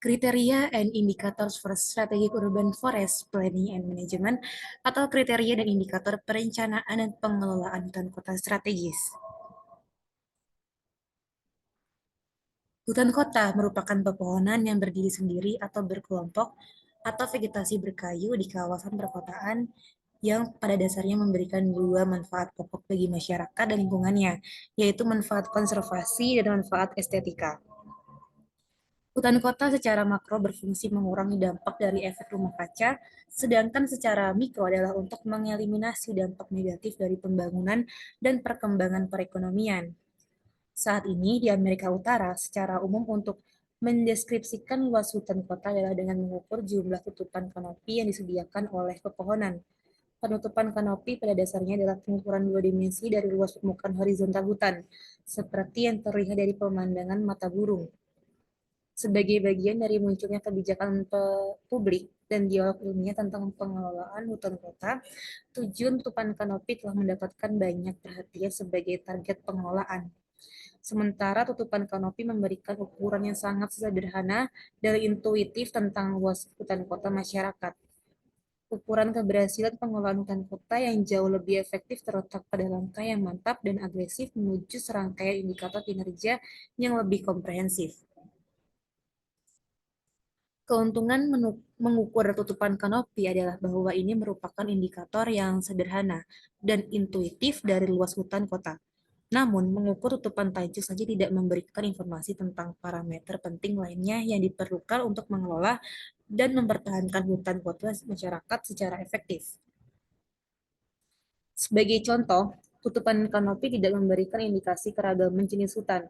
Kriteria and indicators for strategic urban forest planning and management atau kriteria dan indikator perencanaan dan pengelolaan hutan kota strategis. Hutan kota merupakan pepohonan yang berdiri sendiri atau berkelompok atau vegetasi berkayu di kawasan perkotaan yang pada dasarnya memberikan dua manfaat pokok bagi masyarakat dan lingkungannya, yaitu manfaat konservasi dan manfaat estetika. Hutan kota secara makro berfungsi mengurangi dampak dari efek rumah kaca, sedangkan secara mikro adalah untuk mengeliminasi dampak negatif dari pembangunan dan perkembangan perekonomian. Saat ini di Amerika Utara, secara umum untuk mendeskripsikan luas hutan kota adalah dengan mengukur jumlah tutupan kanopi yang disediakan oleh pepohonan. Penutupan kanopi pada dasarnya adalah pengukuran dua dimensi dari luas permukaan horizontal hutan, seperti yang terlihat dari pemandangan mata burung. Sebagai bagian dari munculnya kebijakan publik dan dialog ilmiah tentang pengelolaan hutan kota, tujuan tutupan kanopi telah mendapatkan banyak perhatian sebagai target pengelolaan. Sementara tutupan kanopi memberikan ukuran yang sangat sederhana dan intuitif tentang luas hutan kota masyarakat. Ukuran keberhasilan pengelolaan hutan kota yang jauh lebih efektif terletak pada langkah yang mantap dan agresif menuju serangkaian indikator kinerja yang lebih komprehensif. Keuntungan mengukur tutupan kanopi adalah bahwa ini merupakan indikator yang sederhana dan intuitif dari luas hutan kota. Namun, mengukur tutupan tajuk saja tidak memberikan informasi tentang parameter penting lainnya yang diperlukan untuk mengelola dan mempertahankan hutan kota masyarakat secara efektif. Sebagai contoh, tutupan kanopi tidak memberikan indikasi keragaman jenis hutan,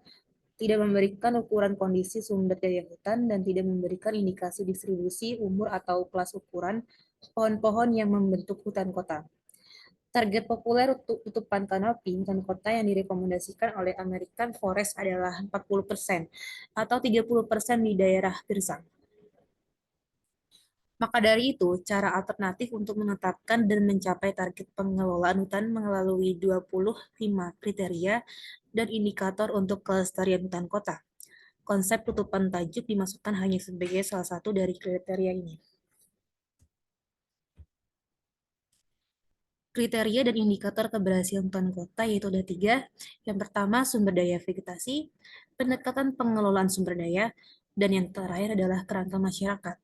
tidak memberikan ukuran kondisi sumber daya hutan, dan tidak memberikan indikasi distribusi, umur, atau kelas ukuran pohon-pohon yang membentuk hutan kota. Target populer untuk tutupan kanopi hutan kota yang direkomendasikan oleh American Forest adalah 40% atau 30% di daerah gersang. Maka dari itu, cara alternatif untuk menetapkan dan mencapai target pengelolaan hutan melalui 25 kriteria dan indikator untuk kelestarian hutan kota. Konsep tutupan tajuk dimasukkan hanya sebagai salah satu dari kriteria ini. Kriteria dan indikator keberhasilan hutan kota yaitu ada 3. Yang pertama, sumber daya vegetasi, pendekatan pengelolaan sumber daya, dan yang terakhir adalah kerangka masyarakat.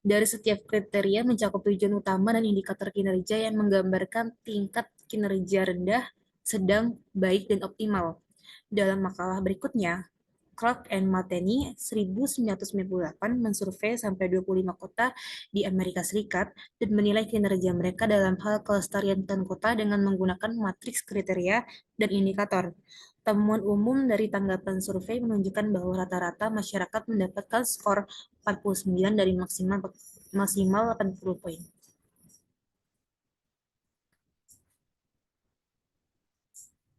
Dari setiap kriteria mencakup tujuan utama dan indikator kinerja yang menggambarkan tingkat kinerja rendah, sedang, baik, dan optimal. Dalam makalah berikutnya, Clark and Mateni 1998 mensurvei sampai 25 kota di Amerika Serikat dan menilai kinerja mereka dalam hal kelestarian hutan kota dengan menggunakan matriks kriteria dan indikator. Temuan umum dari tanggapan survei menunjukkan bahwa rata-rata masyarakat mendapatkan skor 49 dari maksimal 80 poin.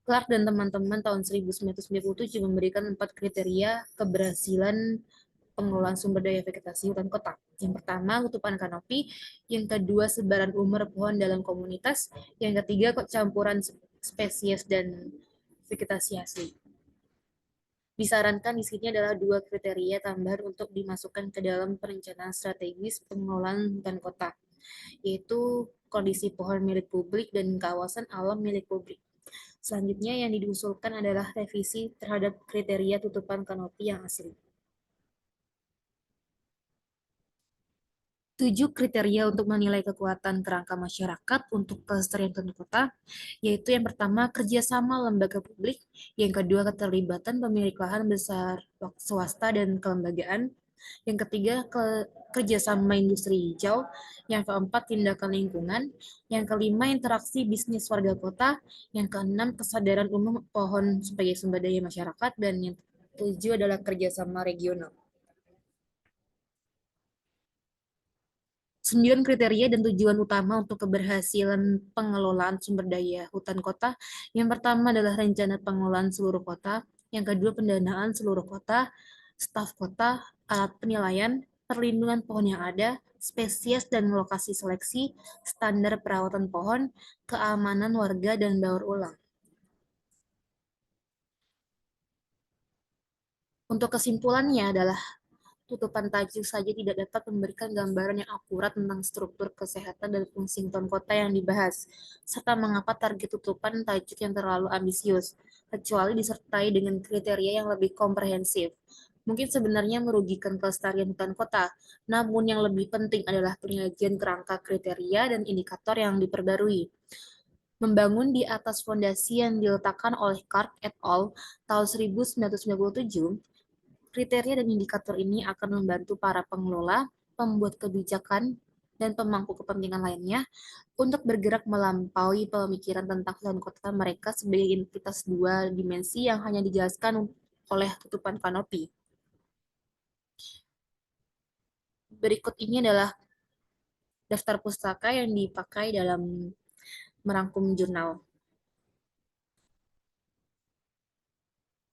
Clark dan teman-teman tahun 1997 memberikan 4 kriteria keberhasilan pengelolaan sumber daya vegetasi hutan kota. Yang pertama, tutupan kanopi. Yang kedua, sebaran umur pohon dalam komunitas. Yang ketiga, campuran spesies dan vegetasi asli. Disarankan di sini adalah 2 kriteria tambahan untuk dimasukkan ke dalam perencanaan strategis pengelolaan hutan kota, yaitu kondisi pohon milik publik dan kawasan alam milik publik. Selanjutnya yang diusulkan adalah revisi terhadap kriteria tutupan kanopi yang asli. 7 kriteria untuk menilai kekuatan kerangka masyarakat untuk kelestarian hutan kota, yaitu yang pertama kerjasama lembaga publik, yang kedua keterlibatan pemilik lahan besar swasta dan kelembagaan, yang ketiga kerjasama industri hijau, yang keempat tindakan lingkungan, yang kelima interaksi bisnis warga kota, yang keenam kesadaran umum pohon sebagai sumber daya masyarakat, dan yang ketujuh adalah kerjasama regional. 9 kriteria dan tujuan utama untuk keberhasilan pengelolaan sumber daya hutan kota. Yang pertama adalah rencana pengelolaan seluruh kota. Yang kedua, pendanaan seluruh kota, staf kota, alat penilaian, perlindungan pohon yang ada, spesies dan lokasi seleksi, standar perawatan pohon, keamanan warga, dan daur ulang. Untuk kesimpulannya adalah tutupan tajuk saja tidak dapat memberikan gambaran yang akurat tentang struktur kesehatan dan fungsi hutan kota yang dibahas, serta mengapa target tutupan tajuk yang terlalu ambisius, kecuali disertai dengan kriteria yang lebih komprehensif. Mungkin sebenarnya merugikan kelestarian hutan kota, namun yang lebih penting adalah penyajian kerangka kriteria dan indikator yang diperbarui. Membangun di atas fondasi yang diletakkan oleh Clark et al. Tahun 1997, kriteria dan indikator ini akan membantu para pengelola, pembuat kebijakan, dan pemangku kepentingan lainnya untuk bergerak melampaui pemikiran tentang hutan kota mereka sebagai entitas dua dimensi yang hanya dijelaskan oleh tutupan kanopi. Berikut ini adalah daftar pustaka yang dipakai dalam merangkum jurnal.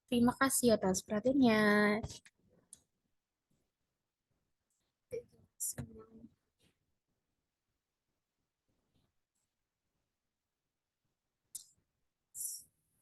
Terima kasih atas perhatiannya.